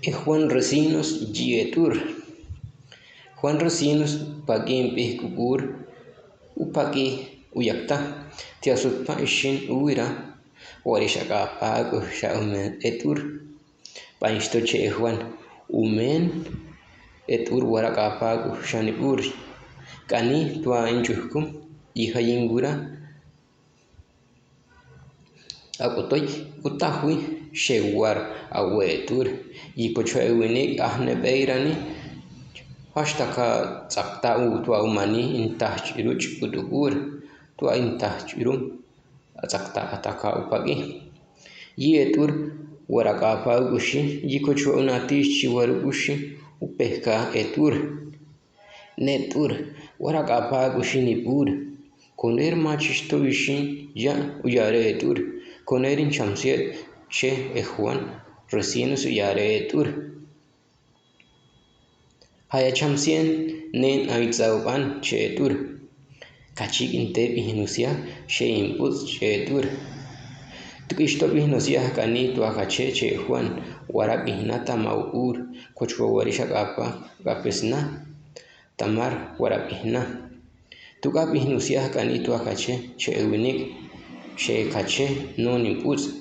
Juan Resinos Yetur. Juan Resinos Pagin Pihkubur Upaki Uyakta Tiasutpa Ishin Uira Warishaka Pago Shaumen Etur Painstoche Juan Umen Etur Waraka Pago Shanibur Kani Tua Injukum Ihayingura Akotoy Utahui Shewar Awetur Yipochoewinik Ahnebeirani Hashtaka Tsakta Tua Umani Intach Iruch Udugur Tua Intach Irum Atsakta Ataka Upagi Yetur Waraka Gushi Yikocho Unatish Warugushi Upeka Etur Netur Waraka Gushinipur Koner Machisto Vishin Ya Uyare Etur Konerin Chamsiet Che Juan Resinos Uyare Etur Haya Chamsien Nen Aitzauban Che Etur Kachik Inte Pihinusia She Inputs Che Etur Tukisto Pihinosia Kani Tuakache Che Juan Warapihnata Maur Kochko Warisha Gapa Gapesna Tamar Warapihna Tuka Pihnusia Kani Tuakache Che Ewinik She Kache Non Inputs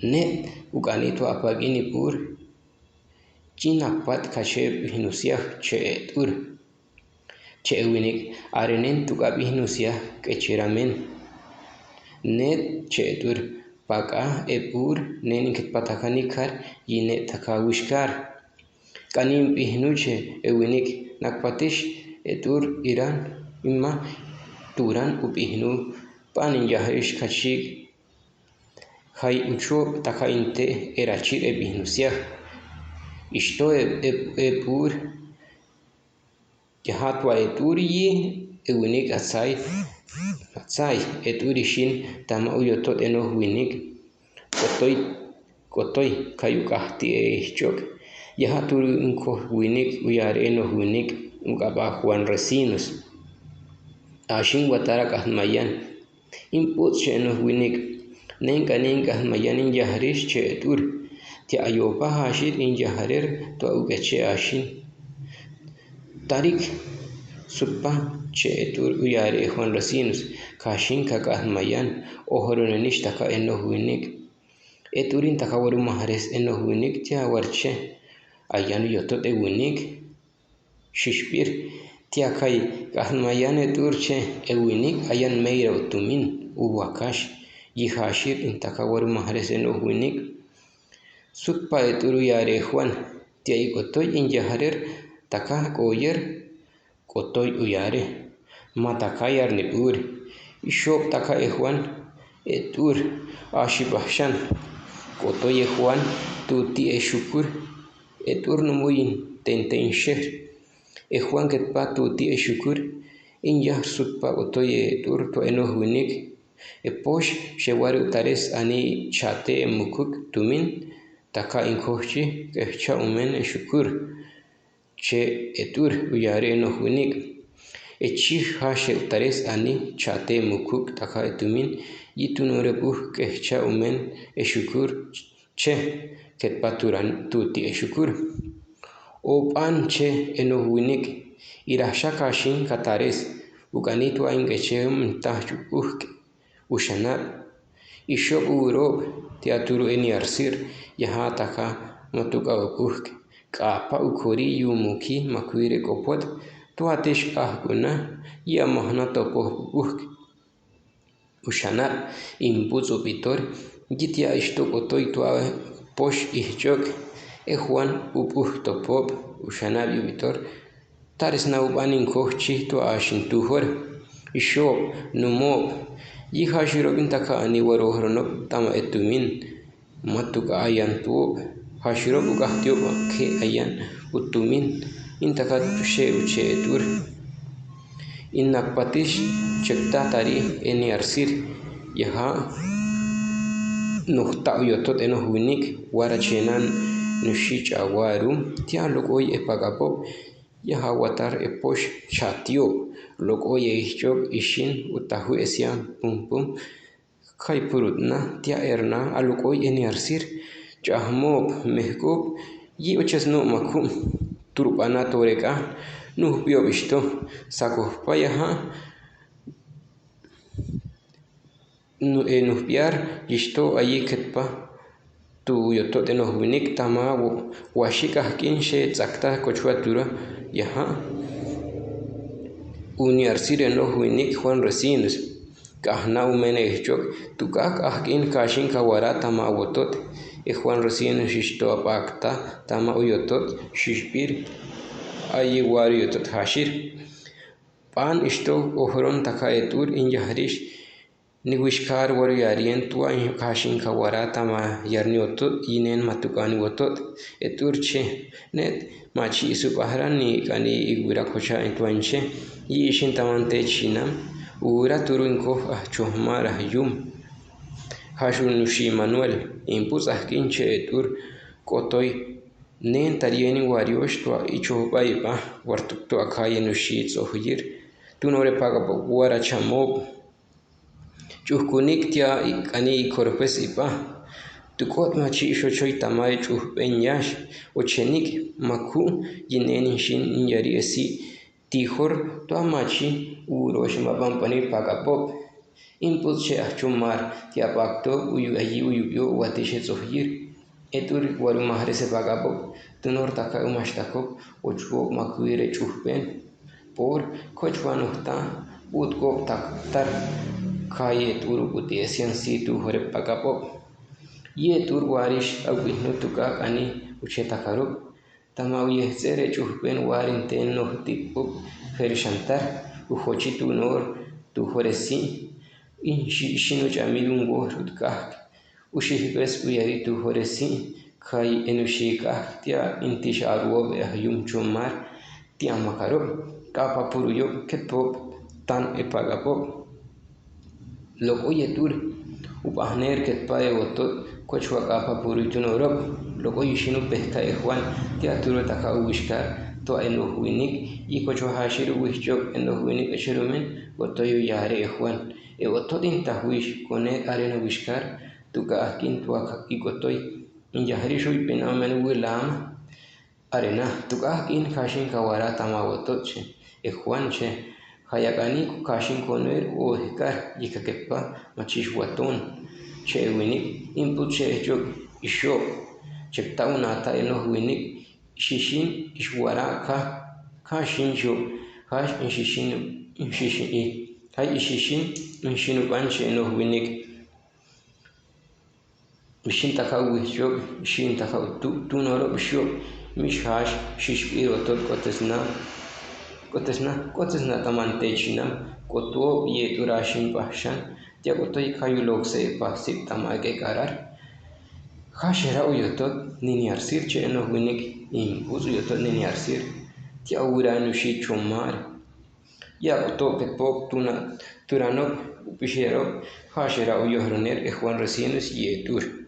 Net Ukani Tuapagini Pur Chinapat Kache Pihnusia Che Etur Che Ewinik Arenen Tuka Pihnusia Kecheramen Net Che Etur Paka Epur Nenik Patakanikar Yine Takawishkar Kanim Pihnuche Ewinik Nakpatish Etur Iran Imma Turan Upihnu Panin Yahish Kachik Hai Ucho Takainte Erachir Epihnusia Isto Epur Yahatwa Eturi Ewinik Atsai Eturishin Tama Uyotot Eno Winik Kotoi Kayukahti Chok Yahaturu Inko Winik Uyare Eno Winik Ugaba Juan Resinos Ashin Watara Kahmayan Input Cheno Winik Nenka Mayan in Yaharish Che Etur Tia Ayopa Hashir in Yaharer to Ugache Ashin Tarik Supa Che Etur Uyare Juan Resinos Kashin Kakahmayan Ohoronish Taka Eno Winik Eturin Takawaru Mahares Eno Winik Tia Warche Ayan Yotot Ewinik Shishpir Tiakai Kahmayan Eturche Ewinik Ayan Meira Utumin Uwakash Yihashir in Takawaru Mahares Eno Winik Sutpa Eturu Yare Juan Tiai Kotoy in Yaharer Taka Koyer Kotoy Uyare Matakayar Nipur Ishop Taka Juan Etur Ashibashan Kotoy Juan Tuti Eshukur Etur Numuyin Tentensher Juan Ketpa Tuti Eshukur in Yah Sutpa Kotoy Etur to Eno Winik Eposh Shewaru Tares Ani Chate Mukuk Tumin Taka Inkochi Kecha Umen Eshukur Che Etur Uyare Eno Winik Echi Hashe Tares Ani Chate Mukuk Taka Etumin Yitunurebuh Kecha Umen Eshukur Che Ketpaturan Tuti Eshukur Opan Che Eno Winik Irashakashin Katares Uganitu Aingecheum Tahuk Ushanat Ishop Urob Teaturu Eniarsir Yahataka Matuka Upuk Kapa Ukori Yumuki Makuire Kopot Tuatish Ahguna Yamahna Topo Uk Ushanat Impuzo Pitor Gitia Istokotoi Tua Posh Ihjok Juan Upuk Topop Ushanat Yubitor Taris Naubanin Kochi Tua Ashintuhor Ishop Numob Yihashirobin Taka Ani Warohronop Tama Etumin Matuka Ayan Tuob Hashirobu Gahtioba Ke Ayan Utumin Intaka Tushe Uche Etur Innakpatish Chektatari Eniarsir Yaha Nuhta Uyotot Eno Winik Warachenan Nushich Awarum Tia Lokoy Epagapob Yaha Watar Eposh Chatio Lokoye Ishjok Ishin Utahu Esiam Pum Pum Kaipurutna Tia Erna Alukoy Eniarsir Jahmob Mehkob yi ochas no maku turupana toreka nuh pio bisto sako payaha nuh piar isto ayi ketpa tu yoto de noh winik tama washika kinshe tsakta kochwatura yaha uniarsire noh winik Juan Resinos kahna umene chok tukak ahkin kashin kawara tama wotot Juan Resinos isto apakta tama uyotot shishpir ayi wari yotot hashir pan isto ohron taka etur inyahrish Niguishkar war yarien tua kashin kawara tama yarni otot inen matukani wotot eturche net machi supahran ni kani igura kocha entuanche yishin tamante chinam ura turunko chohmara yum hashun nushi manuel impus ahkinche etur kotoy nen tarieni wariosh tua ichobaipa wartukto akaye nushi tsohir tunore paga wara chamob Chuhkunik tia ikani korpes ipa tukot machi shochoy tamay chuhpenyash ochenik maku yinen shin yari esi tijor tua machi urosh mapampani pakapop impus che achumar tia pakto uyu ayi uyubyo watishe tsohir etur waru mahrese pakapop tunor taka umashtakop ochuo makuire chuhpen por kochwanuhta utkop taktar kaye turu putiesian si tu hore pakapop ye tur warish awihnu tuka ani uchetakarop tama uye tsere chuhpen warin ten noh tipop ferishantar uhochi tu nor tu hore si shinu chamidun wo rutkak ushihbes uyari tu hore si kai enushika tia intish arwob yum chumar tia makarop kapa puruyo ketpop tan epagapop Lok oye tur upahner ketpae wotot kochwa kapa puritun orop lok oye shinu pehta Juan tia turo taka uwishkar to enoh winik y kochwa hashir wishchok enoh winik echerumen gotoyo yare Juan wotot inta wish kone areno wishkar tuka akin tuak ikotoy injahrishu ipenamen wilam arena tuka akin kashin kawara tama wotot che Juan che Hayakani kashin koner o hekar yikakepa machish waton che winik input che chok isho chekta unata enoh winik shishin ishwara kashin jo hash inshishin hay ishishin inshinu panche enoh winik mishin taka wishok shin taka tunoro bishok mish hash shishpiro tot Kotesna tamante chinam kotuo ye turashin pashan tia kotoy kayulok se pasip tamake karar hashera uyotot niniarsir che enoh winik impus uyotot niniarsir tia uranushi chumar ya koto ketpok turanok upishero hashera uyohroner Juan Resinos ye tur